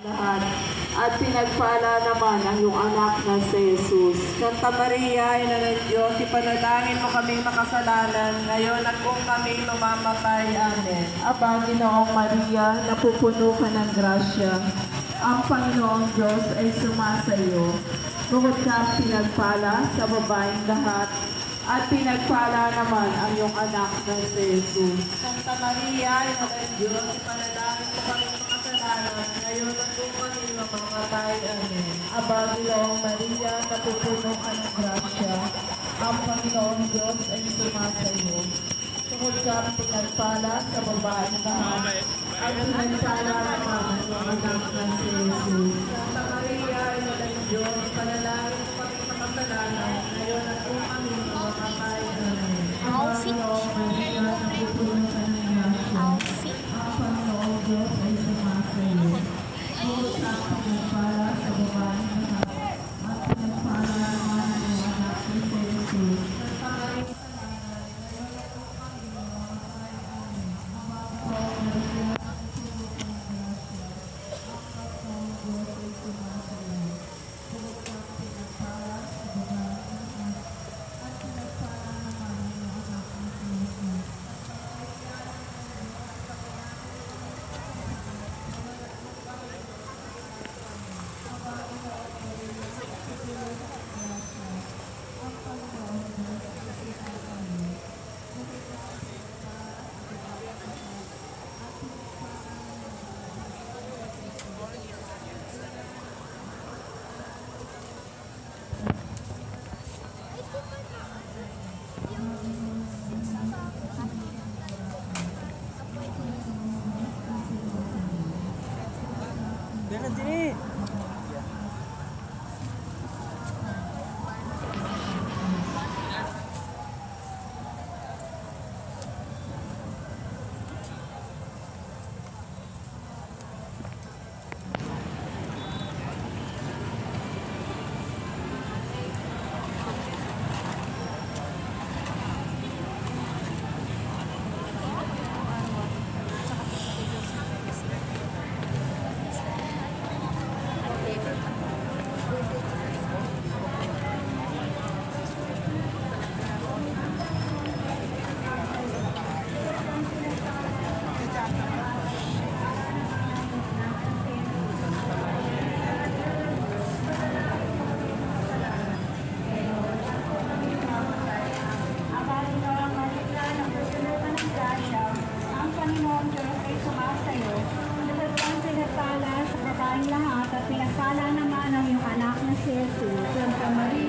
lahat, at pinagpala naman ang iyong anak na si Jesus. Santa Maria, Ina ng Diyos, ipanalangin mo kaming makasalanan, ngayon at kung kami mamamatay. Amen. Aba, Ginoong Maria, napupuno ka ng grasya. Ang Panginoong Diyos ay sumasa iyo. Bukod ka pinagpala sa babaeng lahat, at pinagpala naman ang iyong anak na si Jesus. Santa Maria, Ina ng Diyos, ipanalangin mo kaming makasalanan, ngayon at kung kami mamamatay. Amen. Aba, Ginoong Maria, napupuno ka ng grasya. Ang Panginoong Diyos ay sumasa iyo. Bukod ka pinagpala sa babaeng lahat, at pinagpala naman ang iyong anak na si Jesus. Santa Maria, Ina ng Diyos, ipanalangin mo kaming makasalanan, ngayon at kung kami mamamatay. Amen. Aba, Ginoong Maria, napupuno ka ng grasya. Ang Panginoong Diyos ay sumasa iyo. Bukod ka pinagpala sa babaeng lahat, at pinagpala naman ang iyong anak na si Jesus. Pinagpala naman ang iyong anak na si Jesus. Santa Maria,